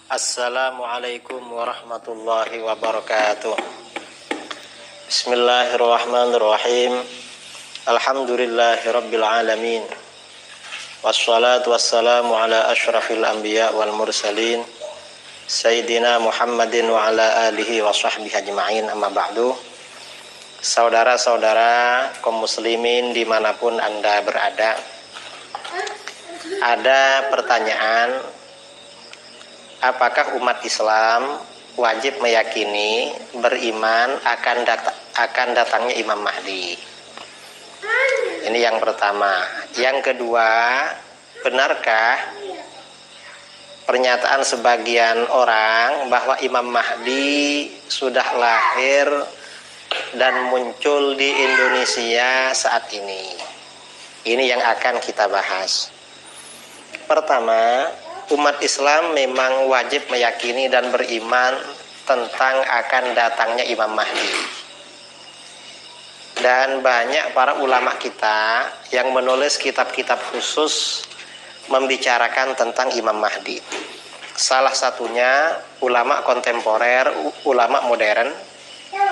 Assalamualaikum warahmatullahi wabarakatuh. Bismillahirrahmanirrahim. Alhamdulillahirabbil alamin. Wassalatu wassalamu ala asyrafil anbiya wal mursalin Sayyidina Muhammadin wa ala alihi wa sahbihi ajma'in, amma ba'du. Saudara-saudara kaum muslimin dimanapun Anda berada, ada pertanyaan, apakah umat Islam wajib meyakini, beriman akan datangnya Imam Mahdi? Ini yang pertama. Yang kedua, benarkah pernyataan sebagian orang bahwa Imam Mahdi sudah lahir dan muncul di Indonesia saat ini? Ini yang akan kita bahas. Pertama, umat Islam memang wajib meyakini dan beriman tentang akan datangnya Imam Mahdi. Dan banyak para ulama kita yang menulis kitab-kitab khusus membicarakan tentang Imam Mahdi. Salah satunya ulama kontemporer, ulama modern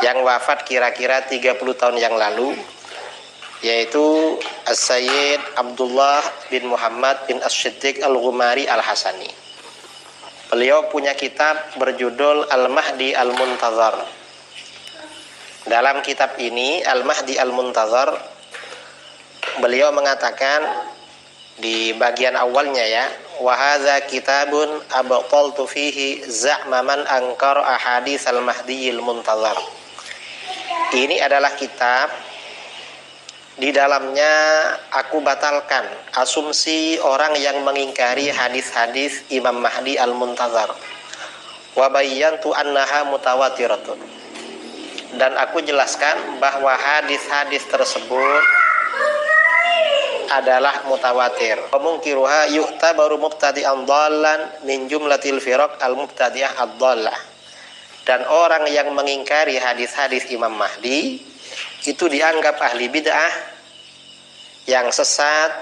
yang wafat kira-kira 30 tahun yang lalu, yaitu As-Sayyid Abdullah bin Muhammad bin As-Siddiq Al-Ghumari Al-Hasani. Beliau punya kitab berjudul Al-Mahdi Al-Muntazar. Dalam kitab ini, Al-Mahdi Al-Muntazar, beliau mengatakan di bagian awalnya, ya, wa hadza kitabun abtaltu fihi za'ma man ankara ahadits al-Mahdi al-Muntazar. Ini adalah kitab di dalamnya aku batalkan asumsi orang yang mengingkari hadis-hadis Imam Mahdi Al-Muntazar. Wa bayyantu annaha mutawatiratun. Dan aku jelaskan bahwa hadis-hadis tersebut adalah mutawatir. Wa munkiruha yu'tabaru mubtadi'an dhallan min jumlatil firaq al-mubtadi'ah ad-dhallah. Dan orang yang mengingkari hadis-hadis Imam Mahdi itu dianggap ahli bid'ah yang sesat,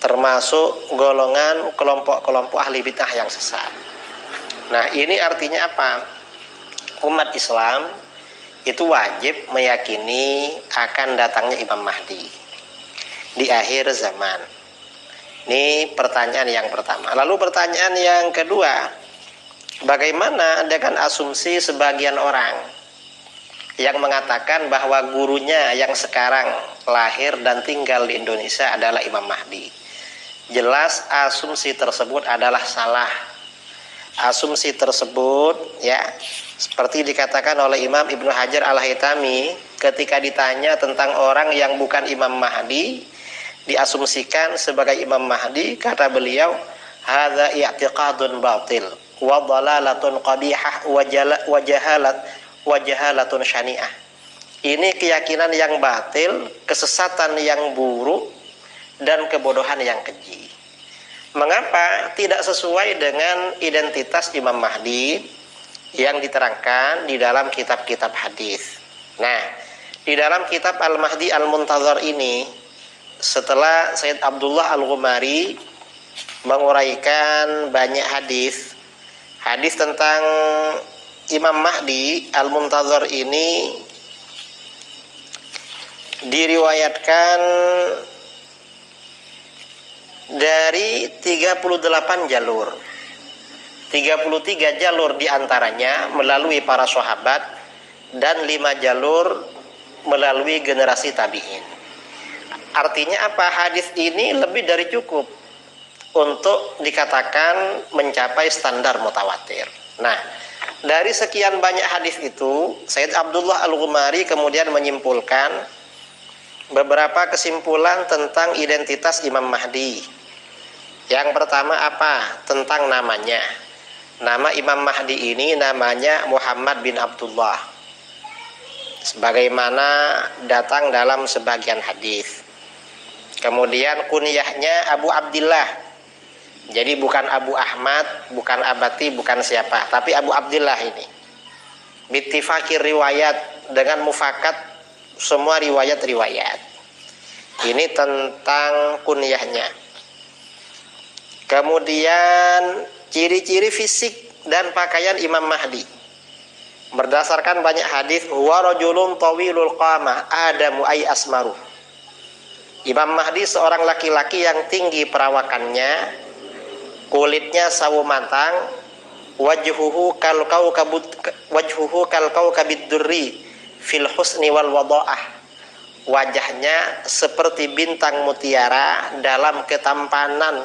termasuk golongan kelompok-kelompok ahli bid'ah yang sesat. Nah, ini artinya apa? Umat Islam itu wajib meyakini akan datangnya Imam Mahdi di akhir zaman. Ini pertanyaan yang pertama. Lalu pertanyaan yang kedua, bagaimana dengan asumsi sebagian orang yang mengatakan bahwa gurunya yang sekarang lahir dan tinggal di Indonesia adalah Imam Mahdi? Jelas asumsi tersebut adalah salah. Asumsi tersebut, ya, seperti dikatakan oleh Imam Ibnu Hajar Al-Haytami ketika ditanya tentang orang yang bukan Imam Mahdi diasumsikan sebagai Imam Mahdi, kata beliau, hadza i'tiqadun batil wa dhalalatun qabihah wa jahalatun syani'ah. Ini keyakinan yang batil, kesesatan yang buruk, dan kebodohan yang keji. Mengapa tidak sesuai dengan identitas Imam Mahdi yang diterangkan di dalam kitab-kitab hadis? Nah, di dalam kitab Al-Mahdi Al-Muntazar ini, setelah Sayyid Abdullah Al-Ghumari menguraikan banyak hadis tentang Imam Mahdi Al-Muntazar ini, diriwayatkan dari 38 jalur. 33 jalur diantaranya melalui para sahabat dan 5 jalur melalui generasi tabi'in. Artinya apa? Hadis ini lebih dari cukup untuk dikatakan mencapai standar mutawatir. Nah, dari sekian banyak hadis itu, Sayyid Abdullah Al-Ghumari kemudian menyimpulkan beberapa kesimpulan tentang identitas Imam Mahdi. Yang pertama apa? Tentang namanya. Nama Imam Mahdi ini namanya Muhammad bin Abdullah, sebagaimana datang dalam sebagian hadis. Kemudian kunyahnya Abu Abdillah. Jadi bukan Abu Ahmad, bukan Abati, bukan siapa, tapi Abu Abdillah ini. Bittifaqir riwayat, dengan mufakat semua riwayat-riwayat. Ini tentang kunyahnya. Kemudian ciri-ciri fisik dan pakaian Imam Mahdi. Berdasarkan banyak hadis, wa rajulun tawilul qamah adamu ay asmaru. Imam Mahdi seorang laki-laki yang tinggi perawakannya, kulitnya sawo matang, wajhuhu kal kaukabid durri fil husni wal wada'ah. Wajahnya seperti bintang mutiara dalam ketampanan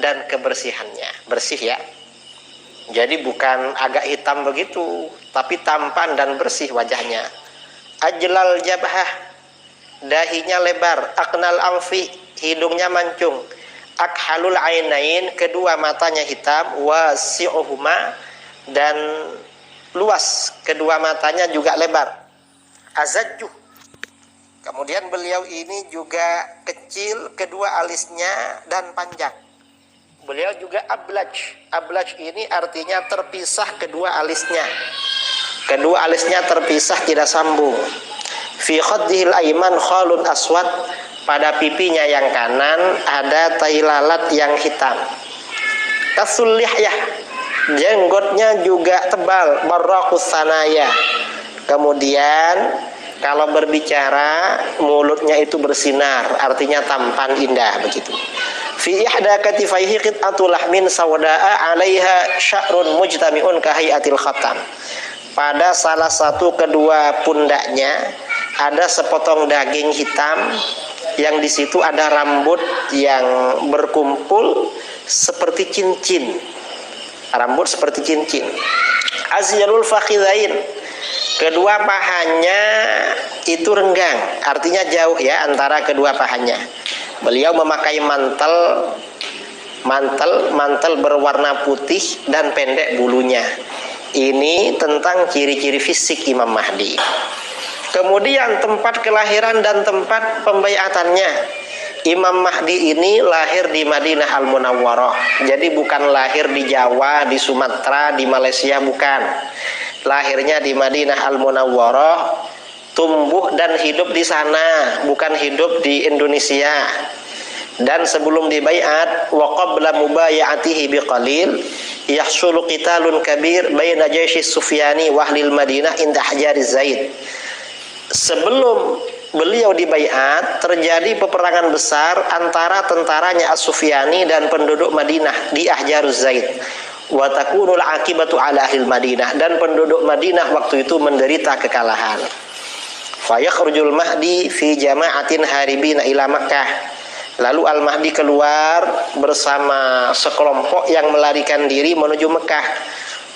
dan kebersihannya. Bersih ya. Jadi bukan agak hitam begitu, tapi tampan dan bersih wajahnya. Ajlal jabhah, dahinya lebar. Aknal amfi, hidungnya mancung. Akhalul ainain, kedua matanya hitam. Wasi'uhuma, dan luas, kedua matanya juga lebar. Azajjuh, kemudian beliau ini juga kecil, kedua alisnya dan panjang. Beliau juga ablaj. Ablaj ini artinya terpisah kedua alisnya. Kedua alisnya terpisah, tidak sambung. Fi khaddihil aiman khalun aswad, pada pipinya yang kanan ada tai lalat yang hitam. Kasul lihyah, jenggotnya juga tebal. Barraqus sanaya. Kemudian kalau berbicara mulutnya itu bersinar, artinya tampan indah begitu. Fi ihda katifaihi qit'atul lahmin sawda'a 'alaiha sya'run mujtami'un ka hayatil khatam. Pada salah satu kedua pundaknya ada sepotong daging hitam yang di situ ada rambut yang berkumpul seperti cincin. Rambut seperti cincin. Azyalul fakhidain, kedua pahanya itu renggang, artinya jauh ya antara kedua pahanya. Beliau memakai mantel berwarna putih dan pendek bulunya. Ini tentang ciri-ciri fisik Imam Mahdi. Kemudian tempat kelahiran dan tempat pembaiatannya. Imam Mahdi ini lahir di Madinah Al-Munawwarah. Jadi bukan lahir di Jawa, di Sumatera, di Malaysia, bukan. Lahirnya di Madinah Al-Munawwarah, tumbuh dan hidup di sana, bukan hidup di Indonesia. Dan sebelum dibaiat, wa qabla mubayatihi biqalil yahsulu qitalun kabir baina jaisy Sufyani wa ahlil Madinah inda Hajariz Zaid. Sebelum beliau dibaiat, terjadi peperangan besar antara tentaranya As-Sufyani dan penduduk Madinah di Ahjaruz Zaid. Wa takunul akibatu ala ahlil Madinah, dan penduduk Madinah waktu itu menderita kekalahan. Fayakhrujul Mahdi fi jama'atin haribina ila Makkah. Lalu Al-Mahdi keluar bersama sekelompok yang melarikan diri menuju Mekah.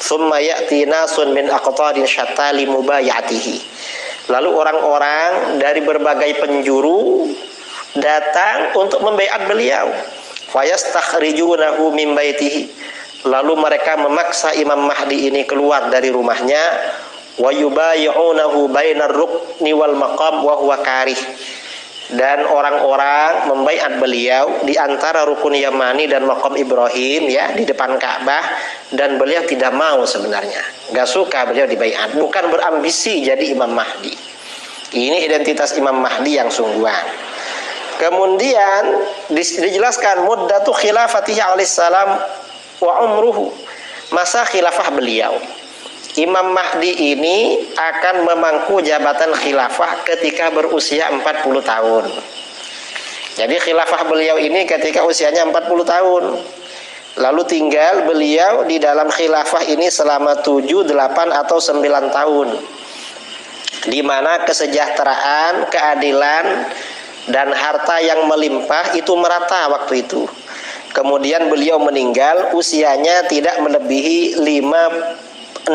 Tsumma ya'ti nasun min aqtarin syatta li mubayatihi. Lalu orang-orang dari berbagai penjuru datang untuk membaiat beliau. Fayastakhrijunahu min baitihi. Lalu mereka memaksa Imam Mahdi ini keluar dari rumahnya. Wa yubayyi'unahu bainar rukni wal maqam wa huwa karih. Dan orang-orang membaiat beliau di antara rukun Yamani dan maqam Ibrahim ya, di depan Ka'bah, dan beliau tidak mau sebenarnya. Gak suka beliau dibaiat, bukan berambisi jadi Imam Mahdi. Ini identitas Imam Mahdi yang sungguhan. Kemudian dijelaskan muddatu khilafatihi alaihissalam wa umruhu, masa khilafah beliau. Imam Mahdi ini akan memangku jabatan khilafah ketika berusia 40 tahun. Jadi khilafah beliau ini ketika usianya 40 tahun. Lalu tinggal beliau di dalam khilafah ini selama 7, 8 atau 9 tahun. Di mana kesejahteraan, keadilan dan harta yang melimpah itu merata waktu itu. Kemudian beliau meninggal usianya tidak melebihi 65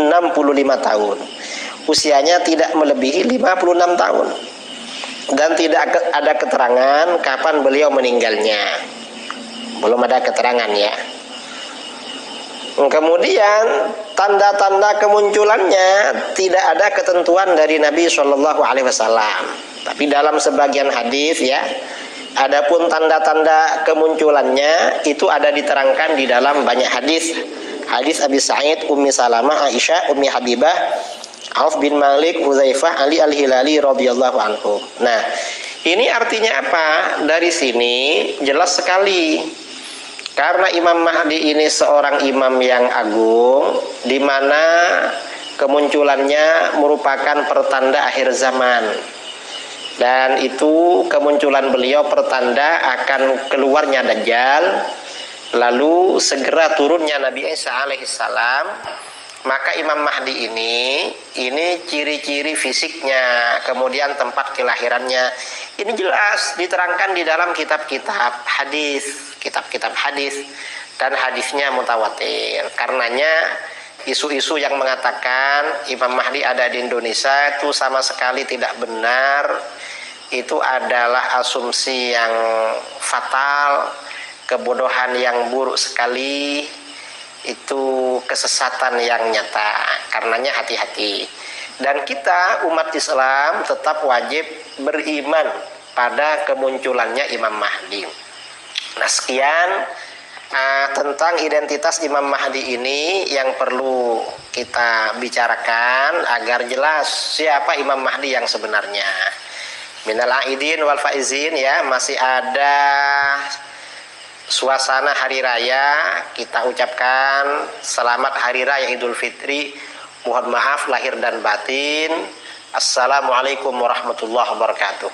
tahun. Usianya tidak melebihi 56 tahun. Dan tidak ada keterangan kapan beliau meninggalnya. Belum ada keterangan ya. Kemudian tanda-tanda kemunculannya tidak ada ketentuan dari Nabi SAW. Tapi dalam sebagian hadis ya, adapun tanda-tanda kemunculannya itu ada diterangkan di dalam banyak hadis. Hadis Abi Sa'id, Ummi Salamah, Aisyah, Ummi Habibah, Auf bin Malik, Hudzaifah, Ali Al-Hilali radhiyallahu anhu. Nah, ini artinya apa? Dari sini jelas sekali Karena Imam Mahdi ini seorang imam yang agung, di mana kemunculannya merupakan pertanda akhir zaman. Dan itu kemunculan beliau pertanda akan keluarnya Dajjal, lalu segera turunnya Nabi Isa alaihissalam. Maka Imam Mahdi ini ciri-ciri fisiknya, kemudian tempat kelahirannya, ini jelas diterangkan di dalam kitab-kitab hadis, dan hadisnya mutawatir. Karenanya isu-isu yang mengatakan Imam Mahdi ada di Indonesia itu sama sekali tidak benar. Itu adalah asumsi yang fatal, kebodohan yang buruk sekali. Itu kesesatan yang nyata. Karenanya hati-hati. Dan kita umat Islam tetap wajib beriman pada kemunculannya Imam Mahdi. Nah, sekian tentang identitas Imam Mahdi ini yang perlu kita bicarakan agar jelas siapa Imam Mahdi yang sebenarnya. Minal aidin wal faizin, ya, masih ada suasana hari raya, kita ucapkan selamat hari raya Idul Fitri. Mohon maaf lahir dan batin. Assalamualaikum warahmatullahi wabarakatuh.